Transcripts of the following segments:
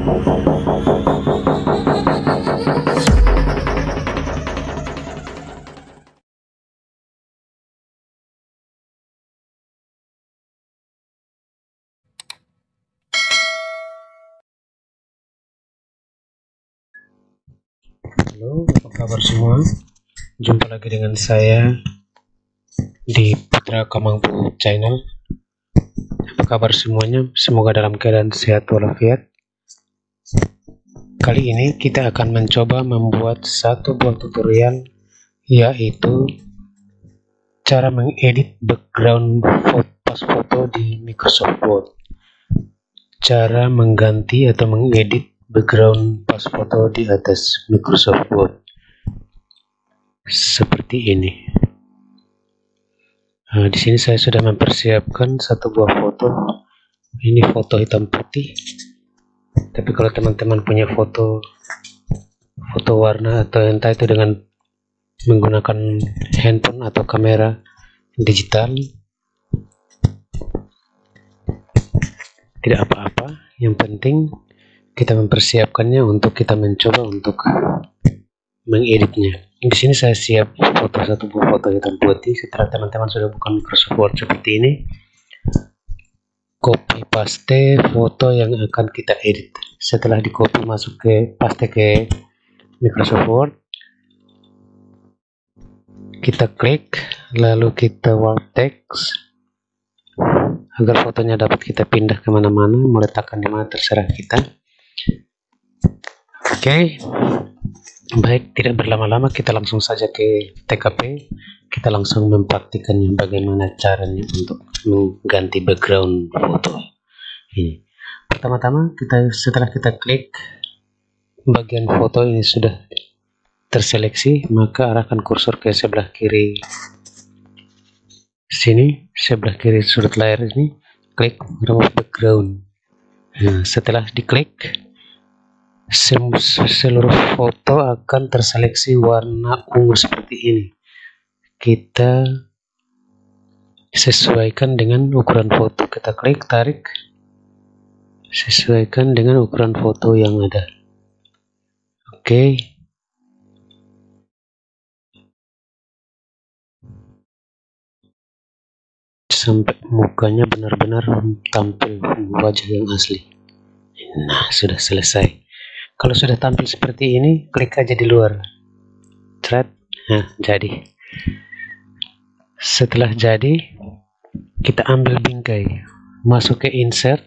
Halo, apa kabar semua? Jumpa lagi dengan saya di Putra Kamangpu Channel. Apa kabar semuanya? Semoga dalam keadaan sehat walafiat. Kali ini kita akan mencoba membuat satu buah tutorial, yaitu cara mengedit background pas foto di Microsoft Word. Cara mengganti atau mengedit background pas foto di atas Microsoft Word. Seperti ini. Nah, di sini saya sudah mempersiapkan satu buah foto. Ini foto hitam putih. Tapi kalau teman-teman punya foto warna atau entah itu dengan menggunakan handphone atau kamera digital, tidak apa-apa. Yang penting kita mempersiapkannya untuk kita mencoba untuk mengeditnya. Di sini saya siap satu buah foto hitam putih. Setelah teman-teman sudah buka Microsoft Word seperti ini, copy paste foto yang akan kita edit. Setelah di copy masuk ke paste ke Microsoft Word, kita klik lalu kita warp text agar fotonya dapat kita pindah kemana-mana, meletakkan di mana terserah kita. Oke, baik, tidak berlama-lama kita langsung saja ke TKP. Kita langsung mempraktikannya bagaimana caranya untuk mengganti background foto ini. Pertama-tama setelah kita klik bagian foto ini sudah terseleksi, maka arahkan kursor ke sebelah kiri sini, sebelah kiri sudut layar ini, klik remove background. Nah, setelah diklik, seluruh foto akan terseleksi warna ungu seperti ini. Kita sesuaikan dengan ukuran foto. Kita klik, tarik, sesuaikan dengan ukuran foto yang ada. Oke. Sampai mukanya benar-benar tampil wajah yang asli. Nah, sudah selesai. Kalau sudah tampil seperti ini, klik aja di luar. Thread. Nah, jadi. Setelah jadi, kita ambil bingkai, masuk ke insert,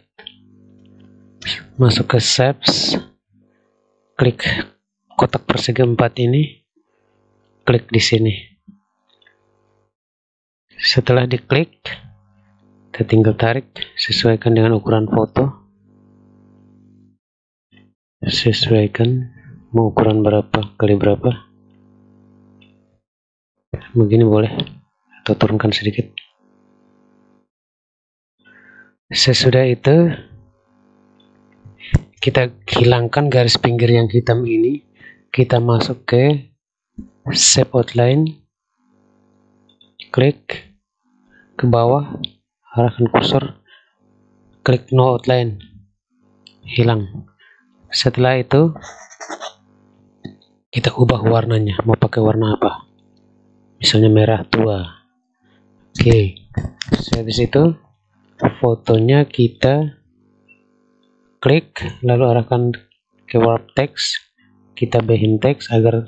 masuk ke shapes, klik kotak persegi 4 ini, klik di sini. Setelah diklik, kita tinggal tarik, sesuaikan dengan ukuran foto, sesuaikan mau ukuran berapa kali berapa, begini boleh, atau turunkan sedikit. Sesudah itu kita hilangkan garis pinggir yang hitam ini, kita masuk ke shape outline, klik ke bawah, arahkan kursor, klik no outline, hilang. Setelah itu kita ubah warnanya, mau pakai warna apa, misalnya merah tua. Oke, habis itu fotonya kita klik lalu arahkan ke warp text, kita bikin teks agar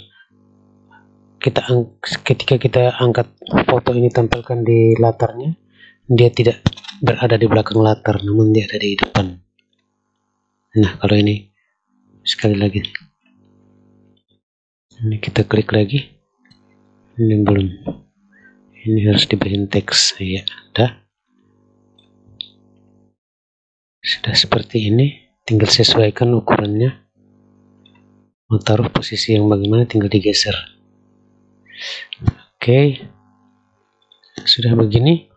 ketika kita angkat foto ini tampilkan di latarnya, dia tidak berada di belakang latar, namun dia ada di depan. Nah, kalau ini sekali lagi, ini kita klik lagi, ini belum, ini harus dibikin teks ya. Sudah seperti ini, tinggal sesuaikan ukurannya, mau taruh posisi yang bagaimana tinggal digeser. Oke, sudah begini,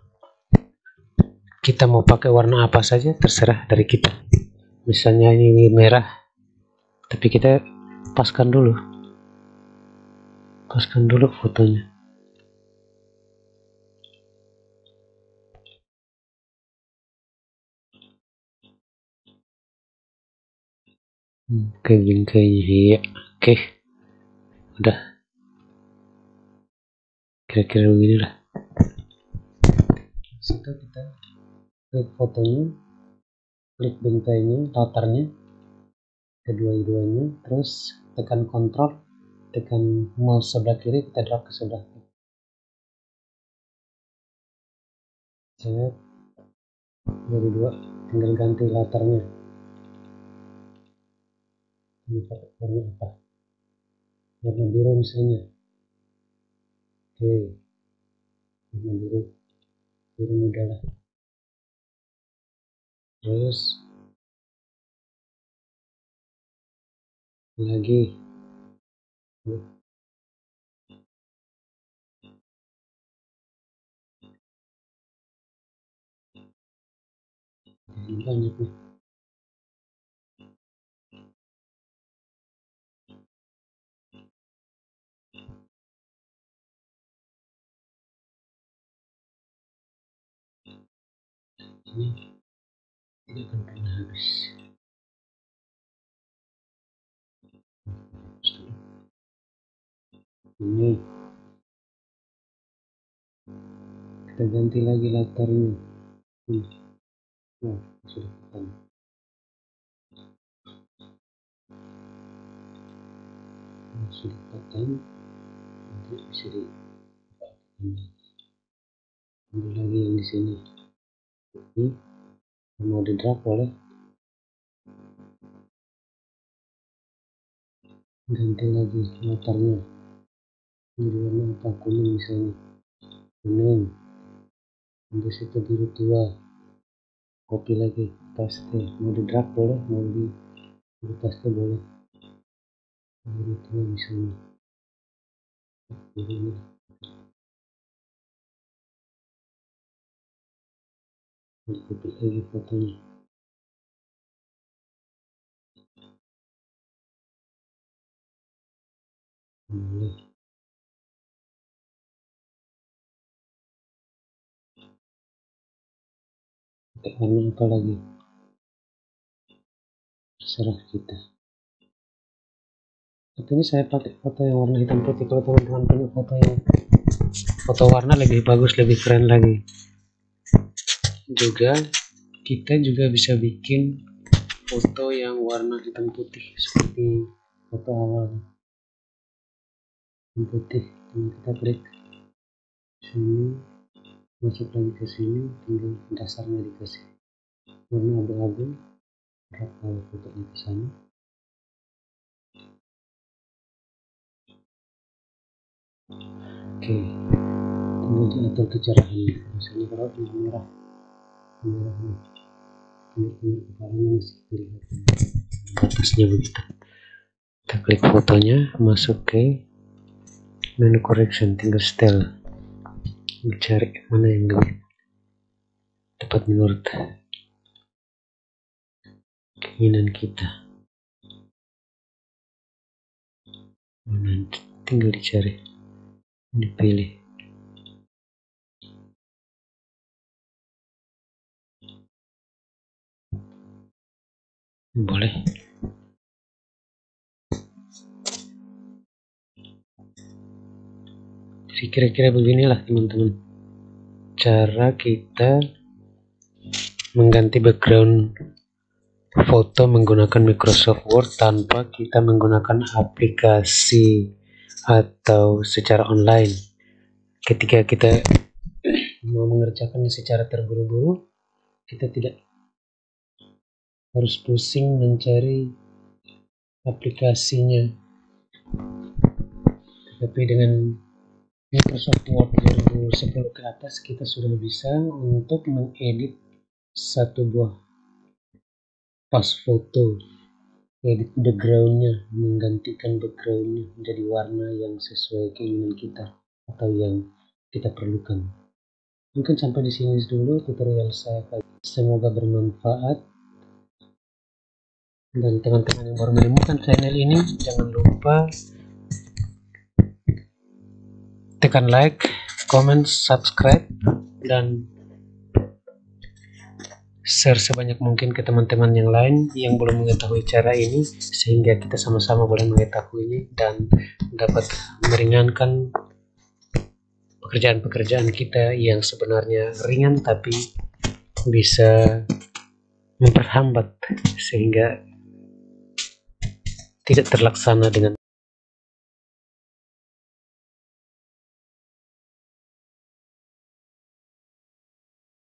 kita mau pakai warna apa saja terserah dari kita. Misalnya ini merah, tapi kita paskan dulu fotonya. ke bingkainya, iya. Oke, udah kira-kira beginilah. Situ kita klik fotonya, klik bingkainya, latarnya, kedua-duanya, terus tekan kontrol, tekan mouse sebelah kiri, kita drag ke sebelah kiri. Set, jadi dua, tinggal ganti latarnya. Ini pakai warna apa? Warna biru misalnya. Oke, warna biru muda lah. Terus lagi banyak nih. Ini tidak akan pernah habis. Ini kita ganti lagi latarnya. Oh, sudah tekan. Sudah tekan. Nanti bisa ambil lagi yang di sini. Ini mau di drag boleh. Ganti lagi latarnya. Ini warna apa? Kuning misalnya. Kuning. Di situ biru tua. Copy lagi, paste. Mau di drag boleh, mau di paste boleh. Biru tua misalnya. Biru. Copy lagi fotonya. Boleh. Warna apa lagi? Terserah kita. Tapi ini saya pakai foto yang warna hitam putih. Kalau teman-teman punya foto warna lebih bagus, lebih keren lagi. Juga kita juga bisa bikin foto yang warna hitam putih seperti foto awal hitam putih. Kita klik sini, masuk lagi ke sini, tinggal dasarnya dikasih warna abu-abu, drag fotonya ke sana. Oke, tinggal diatur kecerahannya. Misalnya kalau di merah nih, ini kepalanya masih kelihatan batasnya begitu. Kita klik fotonya, masuk ke menu correction, tinggal style, mencari mana yang lebih tepat menurut keinginan kita. Nanti tinggal dicari, dipilih. Boleh. Jadi kira-kira beginilah teman-teman cara kita mengganti background foto menggunakan Microsoft Word tanpa kita menggunakan aplikasi atau secara online. Ketika kita mau mengerjakannya secara terburu-buru, kita tidak harus pusing mencari aplikasinya. Tapi dengan Microsoft Word 2010 ke atas, kita sudah bisa untuk mengedit satu buah pas foto, edit backgroundnya, menggantikan backgroundnya menjadi warna yang sesuai keinginan kita atau yang kita perlukan. Mungkin sampai di sini dulu tutorial saya. Semoga bermanfaat. Dan teman-teman yang baru menemukan channel ini, jangan lupa tekan like, comment, subscribe, dan share sebanyak mungkin ke teman-teman yang lain yang belum mengetahui cara ini, sehingga kita sama-sama boleh mengetahuinya dan dapat meringankan pekerjaan-pekerjaan kita yang sebenarnya ringan tapi bisa memperhambat sehingga tidak terlaksana dengan